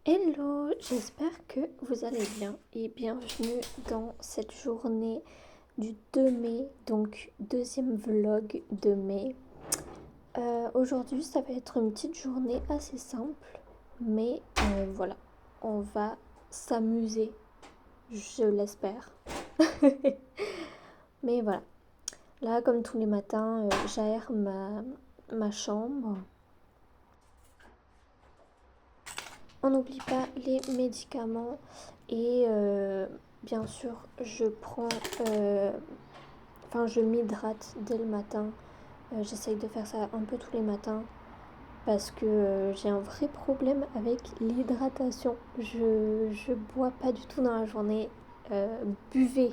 Hello, j'espère que vous allez bien et bienvenue dans cette journée du 2 mai, donc deuxième vlog de mai. Aujourd'hui, ça va être une petite journée assez simple, mais voilà, on va s'amuser, je l'espère. Mais voilà, là comme tous les matins, j'aère ma chambre. On n'oublie pas les médicaments et bien sûr je prends, je m'hydrate dès le matin. J'essaye de faire ça un peu tous les matins parce que j'ai un vrai problème avec l'hydratation. Je bois pas du tout dans la journée. Buvez.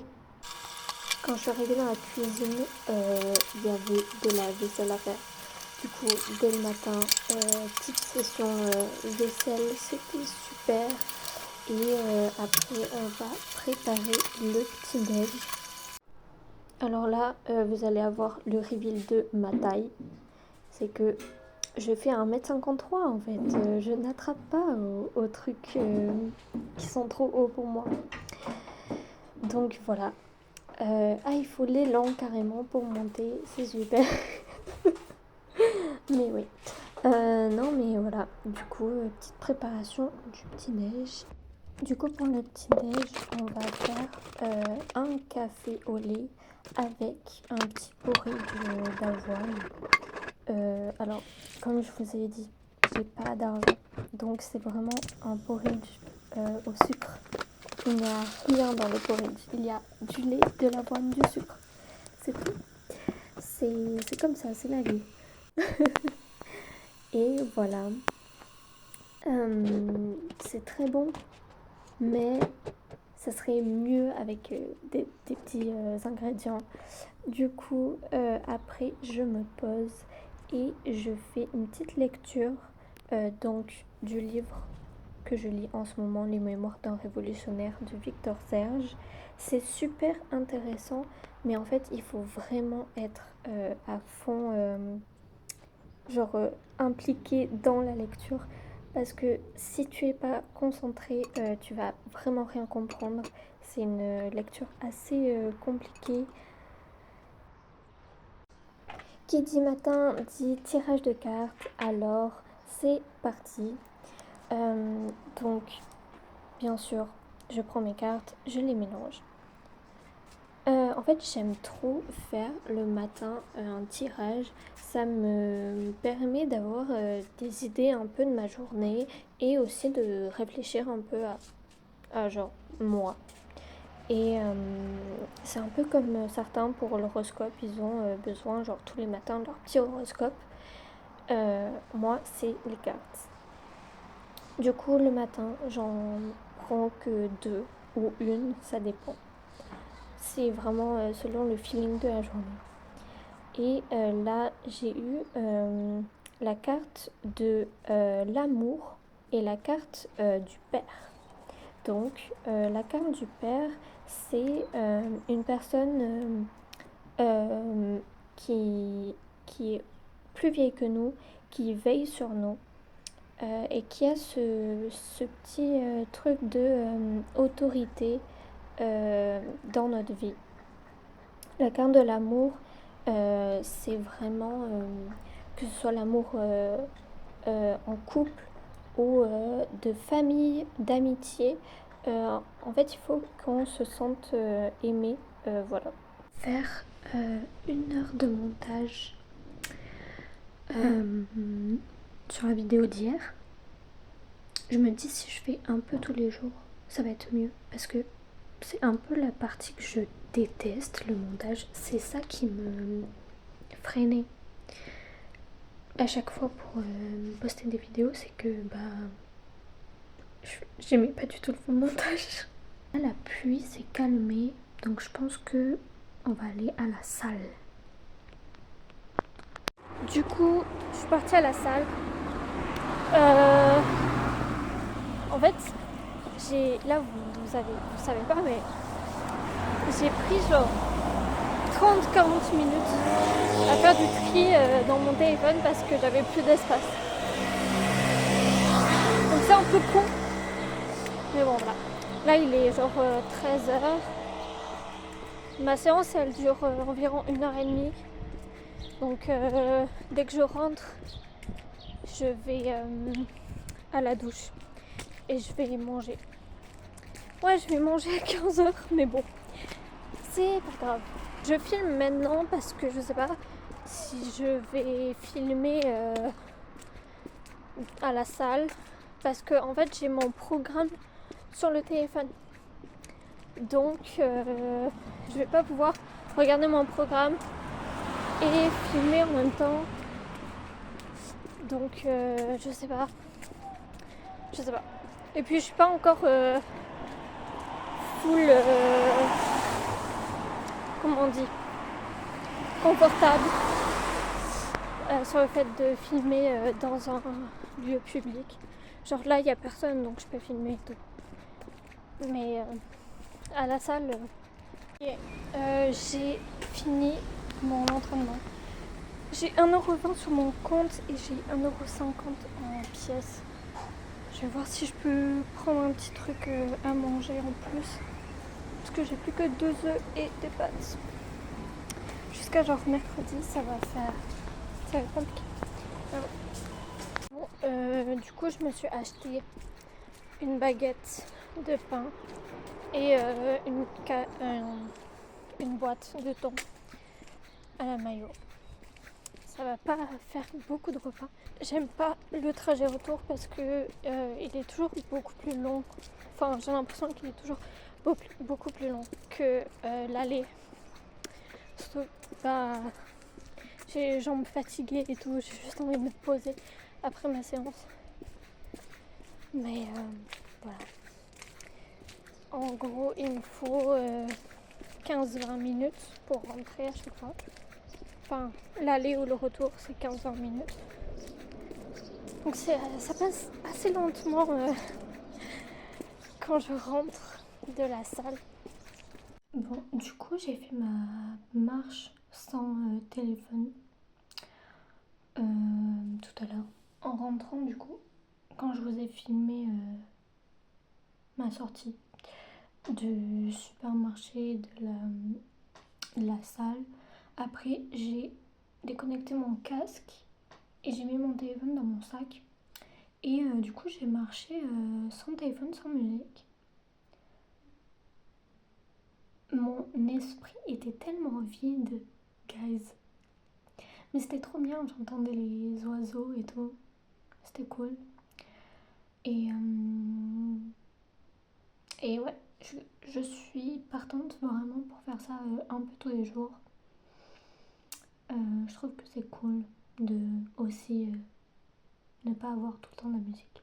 Quand je suis arrivée dans la cuisine, il y avait de la vaisselle à faire. Du coup, dès le matin, petite session vaisselle, c'était super. Et après, on va préparer le petit-déj. Alors là, vous allez avoir le reveal de ma taille. C'est que je fais 1m53 en fait. Je n'attrape pas aux trucs qui sont trop hauts pour moi. Donc voilà. Il faut l'élan carrément pour monter. C'est super. Mais oui. Non mais voilà. Du coup, petite préparation du petit-déj. Du coup, pour le petit-déj, on va faire un café au lait avec un petit porridge d'avoine. Alors, comme je vous ai dit, j'ai pas d'argent. Donc, c'est vraiment un porridge au sucre. Il n'y a rien dans le porridge. Il y a du lait, de l'avoine, du sucre. C'est tout. C'est comme ça, c'est la vie. Et voilà. C'est très bon. Mais ça serait mieux avec des petits ingrédients. Du coup, après, je me pose et je fais une petite lecture donc du livre que je lis en ce moment, Les Mémoires d'un révolutionnaire de Victor Serge. C'est super intéressant, mais en fait, il faut vraiment être à fond, impliqué dans la lecture. Parce que si tu es pas concentré, tu vas vraiment rien comprendre. C'est une lecture assez compliquée. Qui dit matin dit tirage de cartes. Alors c'est parti. Donc bien sûr, je prends mes cartes, je les mélange. En fait, j'aime trop faire le matin un tirage. Ça me permet d'avoir des idées un peu de ma journée et aussi de réfléchir un peu à genre moi. Et c'est un peu comme certains pour l'horoscope, ils ont besoin genre tous les matins de leur petit horoscope. Moi, c'est les cartes. Du coup, le matin, j'en prends que 2 ou une, ça dépend. C'est vraiment selon le feeling de la journée. Et là, j'ai eu la carte de l'amour et la carte du père. Donc, la carte du père, c'est une personne qui est plus vieille que nous, qui veille sur nous et qui a ce petit truc de autorité dans notre vie. La carte de l'amour, c'est vraiment que ce soit l'amour en couple ou de famille, d'amitié. En fait, il faut qu'on se sente aimé. Voilà. Faire 1 heure de montage sur la vidéo d'hier. Je me dis si je fais un peu tous les jours, ça va être mieux parce que c'est un peu la partie que je déteste, le montage. C'est ça qui me freinait à chaque fois pour poster des vidéos, c'est que j'aimais pas du tout le montage. Là, la pluie s'est calmée, donc je pense que on va aller à la salle. Du coup, je suis partie à la salle. En fait, là vous savez pas, mais j'ai pris genre 30-40 minutes à faire du tri dans mon téléphone parce que j'avais plus d'espace. Donc c'est un peu con, Bon voilà. Là il est genre 13h. Ma séance elle dure environ 1h30. Donc dès que je rentre, je vais à la douche et je vais manger. Ouais, je vais manger à 15h, mais bon, c'est pas grave. Je filme maintenant parce que je sais pas si je vais filmer à la salle. Parce que en fait j'ai mon programme sur le téléphone. Donc je vais pas pouvoir regarder mon programme et filmer en même temps. Donc je sais pas. Et puis je suis pas encore full comment on dit, confortable sur le fait de filmer dans un lieu public. Genre là il y a personne donc je peux filmer et tout. Mais à la salle j'ai fini mon entraînement. J'ai 1,20€ sur mon compte et j'ai 1,50€ en pièces. Je vais voir si je peux prendre un petit truc à manger en plus. Parce que j'ai plus que 2 œufs et des pâtes. Jusqu'à genre mercredi, ça va être compliqué. Bon, du coup, je me suis acheté une baguette de pain et une boîte de thon à la mayo. Ça va pas faire beaucoup de repas. J'aime pas le trajet retour parce que il est toujours beaucoup plus long. Enfin, j'ai l'impression qu'il est toujours beaucoup plus long que l'aller. Surtout, j'ai les jambes fatiguées et tout. J'ai juste envie de me poser après ma séance. Mais voilà. En gros, il me faut 15-20 minutes pour rentrer à chaque fois. Enfin, l'aller ou le retour, c'est 15-20 minutes. Donc ça passe assez lentement quand je rentre de la salle. Bon, du coup, j'ai fait ma marche sans téléphone tout à l'heure. En rentrant, du coup, quand je vous ai filmé ma sortie du supermarché, de la salle, après, j'ai déconnecté mon casque et j'ai mis mon téléphone dans mon sac. Et du coup, j'ai marché sans téléphone, sans musique. Mon esprit était tellement vide, guys. Mais c'était trop bien, j'entendais les oiseaux et tout. C'était cool. Et ouais, je suis partante vraiment pour faire ça un peu tous les jours. Je trouve que c'est cool de aussi ne pas avoir tout le temps de la musique.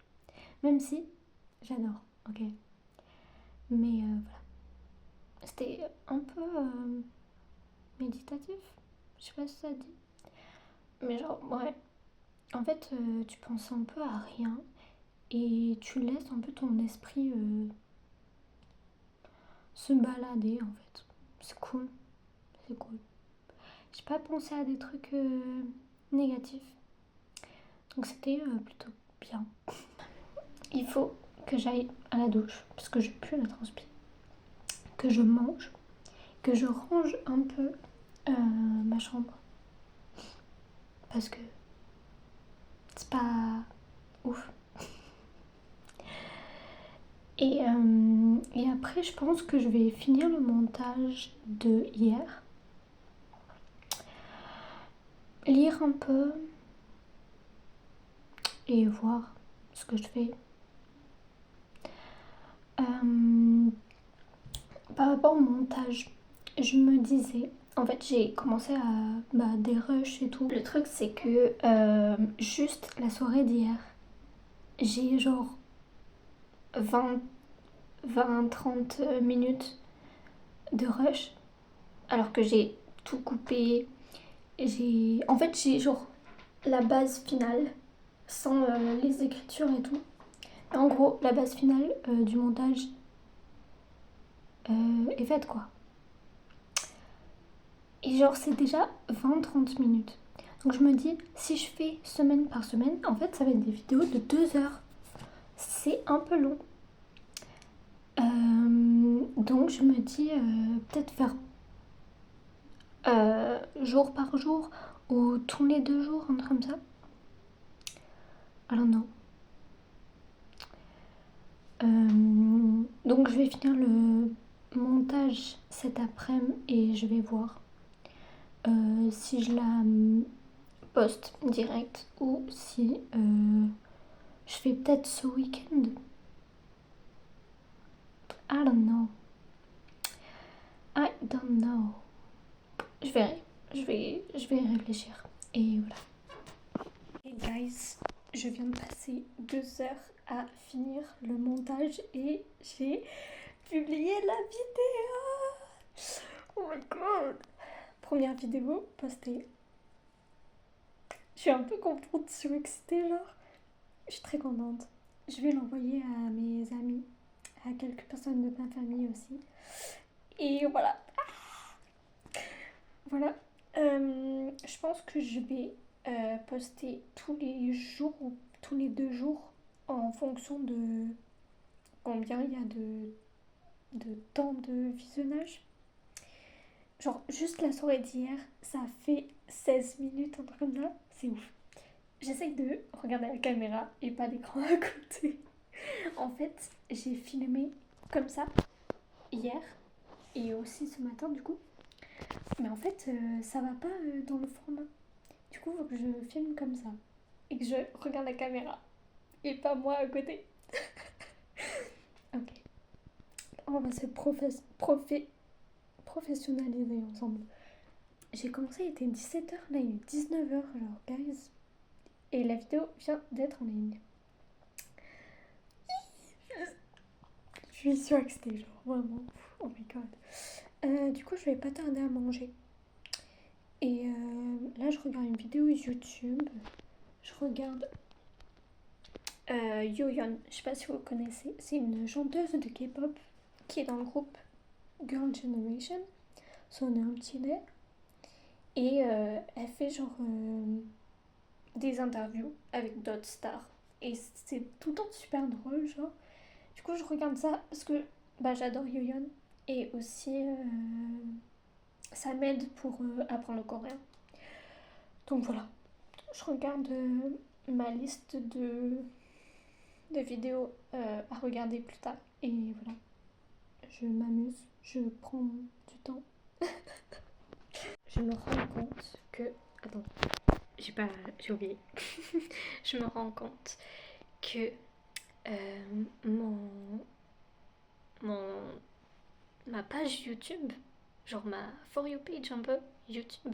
Même si j'adore, ok. Mais voilà. C'était un peu méditatif. Je sais pas si ça dit. Mais genre, ouais. En fait, tu penses un peu à rien et tu laisses un peu ton esprit se balader en fait. C'est cool. C'est cool. J'ai pas pensé à des trucs négatifs. Donc c'était plutôt bien. Il faut que j'aille à la douche parce que j'ai plus la transpi. Que je mange. Que je range un peu ma chambre. Parce que c'est pas ouf. Et après, je pense que je vais finir le montage de hier. Lire un peu. Et voir ce que je fais. Par rapport au montage, je me disais... En fait, j'ai commencé à des rushs et tout. Le truc, c'est que juste la soirée d'hier, j'ai genre 20-30 minutes de rush. Alors que j'ai tout coupé. En fait, j'ai genre la base finale, sans les écritures et tout. En gros, la base finale du montage est faite, quoi. Et genre, c'est déjà 20-30 minutes. Donc je me dis, si je fais semaine par semaine, en fait, ça va être des vidéos de 2 heures. C'est un peu long. Donc je me dis peut-être faire jour par jour ou tous les 2 jours, un truc comme ça. I don't know. Donc je vais finir le montage cet après-midi et je vais voir si je la poste direct ou si je fais peut-être ce week-end. I don't know. I don't know. Je verrai. Je vais y réfléchir. Et voilà. Et guys, je viens de passer 2 heures à finir le montage et j'ai publié la vidéo. Oh my god. Première vidéo postée. Je suis un peu contente, je suis excitée genre. Je suis très contente. Je vais l'envoyer à mes amis, à quelques personnes de ma famille aussi. Et voilà. Voilà. Je pense que je vais poster tous les jours ou tous les 2 jours en fonction de combien il y a de temps de visionnage. Genre, juste la soirée d'hier, ça a fait 16 minutes, un truc comme ça. C'est ouf. J'essaye de regarder la caméra et pas l'écran à côté. En fait, j'ai filmé comme ça hier et aussi ce matin du coup. Mais en fait, ça va pas dans le format. Du coup, il faut que je filme comme ça et que je regarde la caméra et pas moi à côté. Ok. On va se professionnaliser ensemble. J'ai commencé, il était 17h, là il est 19h, genre guys. Et la vidéo vient d'être en ligne. Je suis surexcitée, genre vraiment. Oh my god. Du coup, je vais pas tarder à manger. Et là, je regarde une vidéo YouTube. Je regarde Yoyeon. Je sais pas si vous connaissez. C'est une chanteuse de K-pop qui est dans le groupe Girl Generation. Son nom est et elle fait genre des interviews avec d'autres stars. Et c'est tout le temps super drôle, genre. Du coup, je regarde ça parce que bah, j'adore Yoyeon. Et aussi, ça m'aide pour apprendre le coréen. Donc voilà, je regarde ma liste de vidéos à regarder plus tard. Et voilà, je m'amuse, je prends du temps. Je me rends compte que... Attends, j'ai oublié. Je me rends compte que mon ma page YouTube, genre ma For You page un peu YouTube,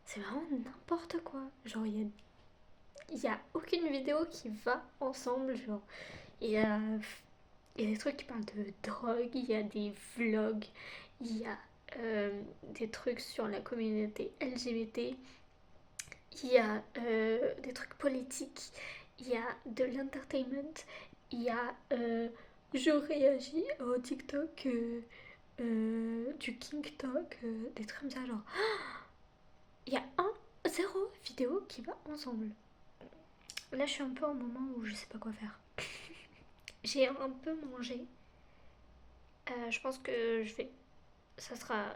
c'est vraiment n'importe quoi. Genre il y a aucune vidéo qui va ensemble. Genre il y a des trucs qui parlent de drogue, il y a des vlogs, il y a des trucs sur la communauté LGBT, il y a des trucs politiques, il y a de l'entertainment, il y a je réagis au TikTok du King Talk, des trucs comme ça, genre. Il y a zéro vidéo qui va ensemble. Là, je suis un peu en moment où je sais pas quoi faire. J'ai un peu mangé. Je pense que ça sera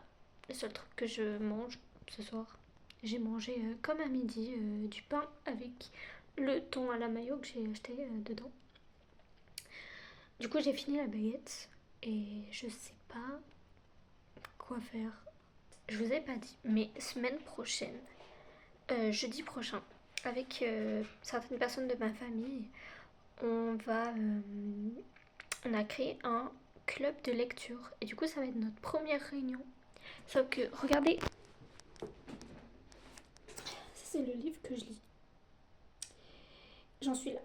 le seul truc que je mange ce soir. J'ai mangé comme à midi du pain avec le thon à la mayo que j'ai acheté dedans. Du coup, j'ai fini la baguette et je sais pas quoi faire. Je vous ai pas dit, mais semaine prochaine, jeudi prochain, avec certaines personnes de ma famille, on a créé un club de lecture. Et du coup, ça va être notre première réunion. Sauf que, regardez, ça c'est le livre que je lis. J'en suis là.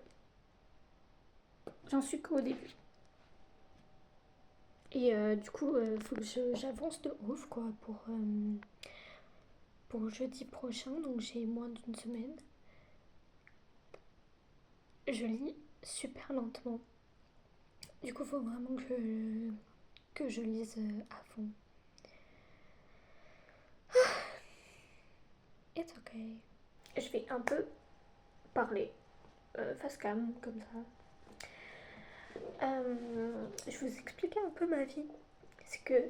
J'en suis qu'au début. Et du coup, faut que j'avance de ouf, quoi, pour jeudi prochain. Donc j'ai moins d'une semaine. Je lis super lentement. Du coup, faut vraiment que je lise à fond. It's okay. Je vais un peu parler face cam, comme ça. je vais vous expliquer un peu ma vie. C'est que,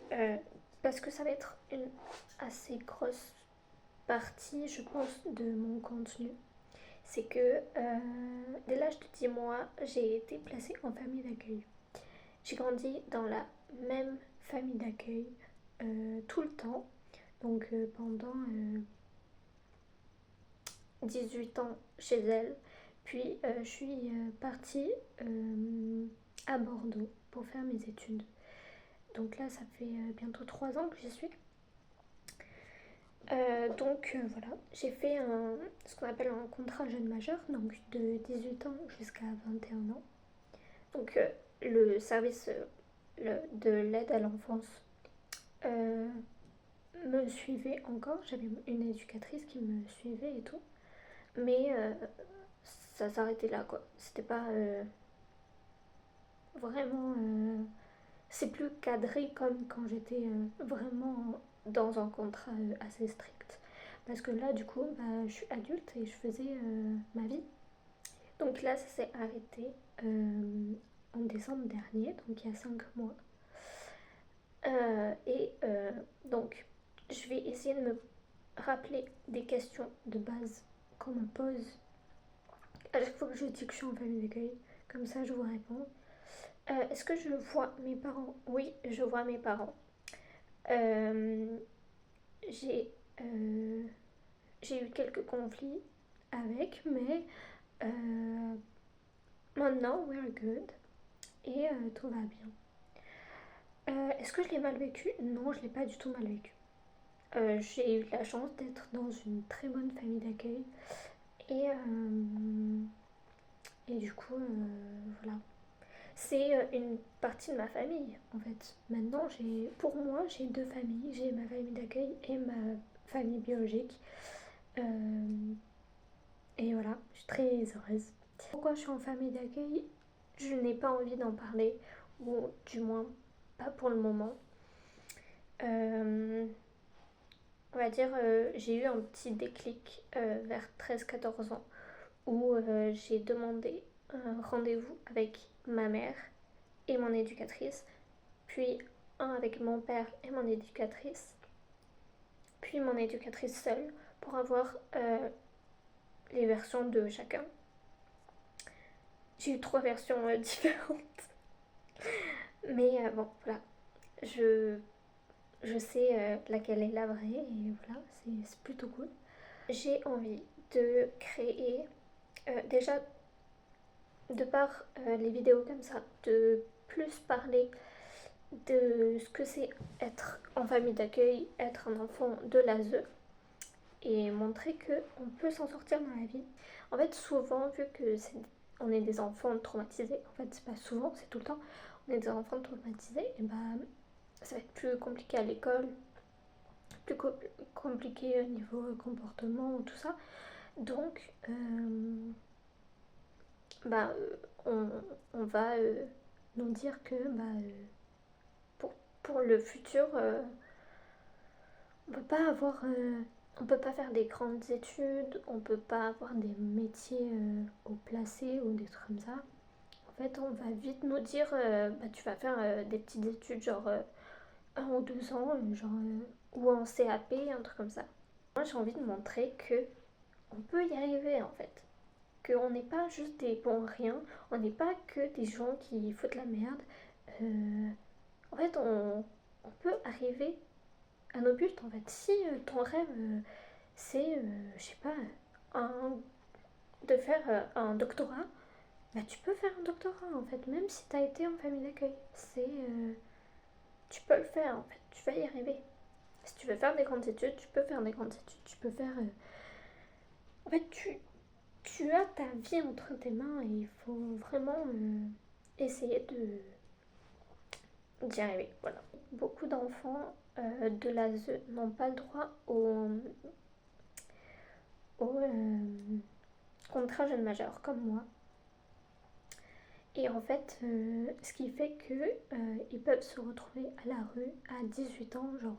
parce que ça va être une assez grosse partie, je pense, de mon contenu. C'est que dès l'âge de 10 mois, j'ai été placée en famille d'accueil. J'ai grandi dans la même famille d'accueil tout le temps. Donc pendant 18 ans chez elle. Puis je suis partie à Bordeaux pour faire mes études. Donc là, ça fait bientôt 3 ans que j'y suis. Voilà, j'ai fait ce qu'on appelle un contrat jeune majeur, donc de 18 ans jusqu'à 21 ans. Donc le service de l'aide à l'enfance euh, me suivait encore. J'avais une éducatrice qui me suivait et tout. Mais ça s'arrêtait là, quoi. C'était pas vraiment. C'est plus cadré comme quand j'étais vraiment dans un contrat assez strict. Parce que là, du coup, bah, je suis adulte et je faisais ma vie. Donc là, ça s'est arrêté en décembre dernier, donc il y a 5 mois. Donc, je vais essayer de me rappeler des questions de base qu'on me pose à chaque fois que je dis que je suis en famille d'accueil. Comme ça, je vous réponds. Est-ce que je vois mes parents? Oui, je vois mes parents. Euh, j'ai euh, j'ai eu quelques conflits avec, mais euh, maintenant, we're good. Et tout va bien. Est-ce que je l'ai mal vécu? Non, je l'ai pas du tout mal vécu. J'ai eu la chance d'être dans une très bonne famille d'accueil. Et, et du coup, voilà. C'est une partie de ma famille, en fait. Maintenant, pour moi, j'ai deux familles. J'ai ma famille d'accueil et ma famille biologique. Euh, et voilà, je suis très heureuse. Pourquoi je suis en famille d'accueil? Je n'ai pas envie d'en parler, ou du moins pas pour le moment. Euh, on va dire, j'ai eu un petit déclic vers 13-14 ans où j'ai demandé un rendez-vous avec ma mère et mon éducatrice, puis un avec mon père et mon éducatrice, puis mon éducatrice seule pour avoir les versions de chacun. J'ai eu trois versions différentes. Mais bon, voilà. Je, je sais laquelle est la vraie et voilà, c'est plutôt cool. J'ai envie de créer, déjà de par les vidéos comme ça, de plus parler de ce que c'est être en famille d'accueil, être un enfant de l'ASE et montrer qu'on peut s'en sortir dans la vie. En fait, souvent, vu que on est des enfants traumatisés, en fait, c'est pas souvent, c'est tout le temps, on est des enfants traumatisés, et bah ça va être plus compliqué à l'école, plus compliqué au niveau comportement, tout ça. Donc, bah, on va nous dire que bah, pour le futur, on peut pas avoir, on peut pas faire des grandes études, on peut pas avoir des métiers au placé ou des trucs comme ça. En fait, on va vite nous dire, bah, tu vas faire des petites études genre 1 ou 2 ans, genre ou en CAP, un truc comme ça. Moi, j'ai envie de montrer que on peut y arriver en fait, qu'on n'est pas juste des bons riens, on n'est pas que des gens qui foutent la merde. Euh, En fait, on peut arriver à nos buts en fait. Si ton rêve c'est, je sais pas, de faire un doctorat, bah tu peux faire un doctorat en fait, même si t'as été en famille d'accueil. Tu peux le faire en fait, tu vas y arriver. Si tu veux faire des grandes études, tu peux faire des grandes études, tu peux faire. En fait, tu as ta vie entre tes mains et il faut vraiment essayer d'y arriver. Voilà. Beaucoup d'enfants de l'ASE n'ont pas le droit au contrat jeune majeur, comme moi. Et en fait, ce qui fait qu'ils peuvent se retrouver à la rue à 18 ans, genre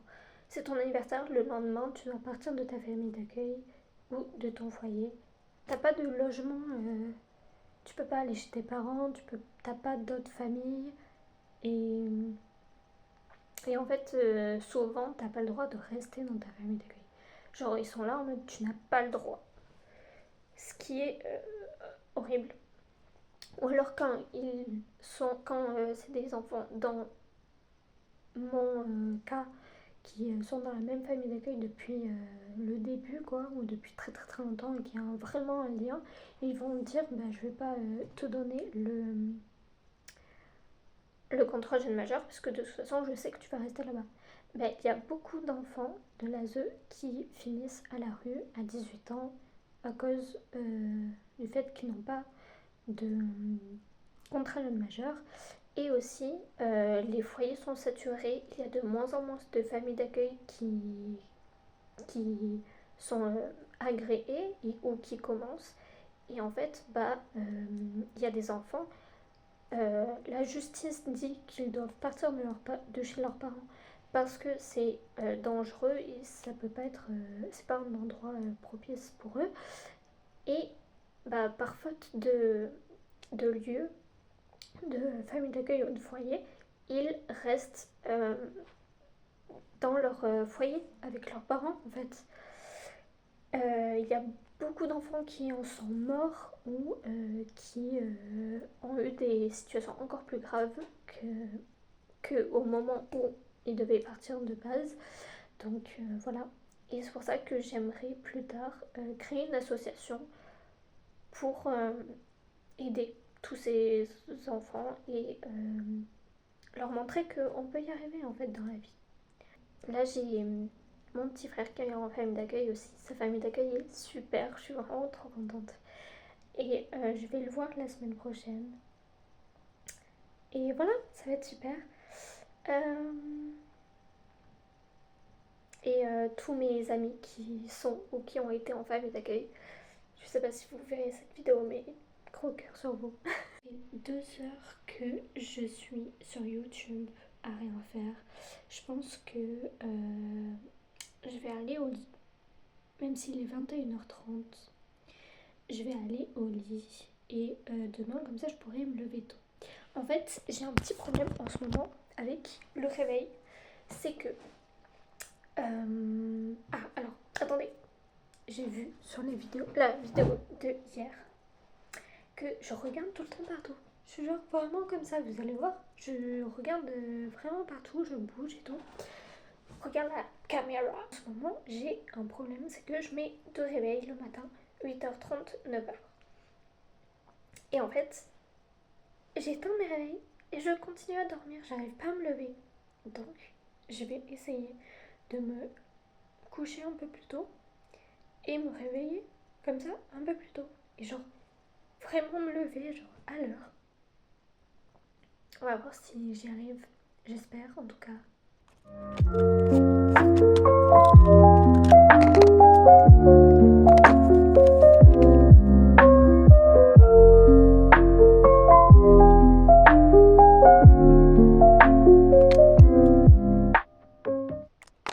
c'est ton anniversaire, le lendemain tu dois partir de ta famille d'accueil ou de ton foyer. T'as pas de logement, tu peux pas aller chez tes parents, t'as pas d'autres familles, Et, et en fait, souvent, t'as pas le droit de rester dans ta famille d'accueil. Genre, ils sont là en mode tu n'as pas le droit. Ce qui est horrible. Ou alors quand c'est des enfants dans mon cas qui sont dans la même famille d'accueil depuis le début quoi, ou depuis très très très longtemps et qui ont vraiment un lien, ils vont me dire bah, je vais pas te donner le contrat jeune majeur parce que de toute façon je sais que tu vas rester là-bas. Bah, il y a beaucoup d'enfants de l'ASE qui finissent à la rue à 18 ans à cause du fait qu'ils n'ont pas de contrat jeune majeur. Et aussi, les foyers sont saturés. Il y a de moins en moins de familles d'accueil qui sont agréées ou qui commencent. Et en fait, il y a des enfants. La justice dit qu'ils doivent partir de chez leurs parents parce que c'est dangereux et ça peut pas être, c'est pas un endroit propice pour eux. Et par faute de lieu, de famille d'accueil ou de foyer, ils restent dans leur foyer avec leurs parents en fait. Il y a beaucoup d'enfants qui en sont morts ou qui ont eu des situations encore plus graves qu'au moment où ils devaient partir de base. Donc voilà. Et c'est pour ça que j'aimerais plus tard créer une association pour aider tous ces enfants et leur montrer qu'on peut y arriver en fait dans la vie. Là j'ai mon petit frère qui est en famille d'accueil aussi. Sa famille d'accueil est super, je suis vraiment trop contente. Et je vais le voir la semaine prochaine. Et voilà, ça va être super. Euh, et tous mes amis qui sont ou qui ont été en famille d'accueil, je sais pas si vous verrez cette vidéo, mais gros cœur sur vous. C'est 2 heures que je suis sur YouTube à rien faire. Je pense que je vais aller au lit. Même s'il est 21h30, je vais aller au lit. Et demain, comme ça, je pourrai me lever tôt. En fait, j'ai un petit problème en ce moment avec le réveil. C'est que... alors, attendez. J'ai vu sur la vidéo de hier que je regarde tout le temps partout. Je suis genre vraiment comme ça, vous allez voir. Je regarde vraiment partout, je bouge et tout. Regarde la caméra. En ce moment, j'ai un problème, c'est que je mets 2 réveils le matin, 8h30, 9h. Et en fait, j'éteins mes réveils et je continue à dormir, j'arrive pas à me lever. Donc, je vais essayer de me coucher un peu plus tôt et me réveiller comme ça un peu plus tôt. Et genre, vraiment me lever genre à l'heure. On va voir si j'y arrive, j'espère en tout cas.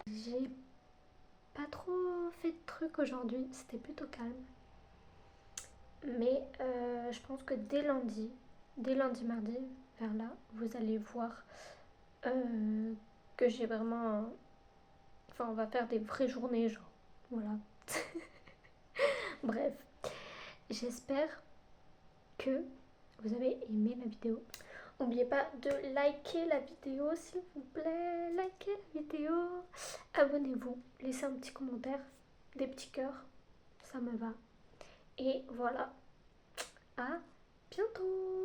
J'ai pas trop fait de trucs aujourd'hui, c'était plutôt calme. Mais je pense que dès lundi, mardi, vers là, vous allez voir que j'ai vraiment... Enfin, on va faire des vraies journées, genre. Voilà. Bref, j'espère que vous avez aimé la vidéo. N'oubliez pas de liker la vidéo, s'il vous plaît. Likez la vidéo. Abonnez-vous. Laissez un petit commentaire, des petits cœurs. Ça me va. Et voilà. À bientôt.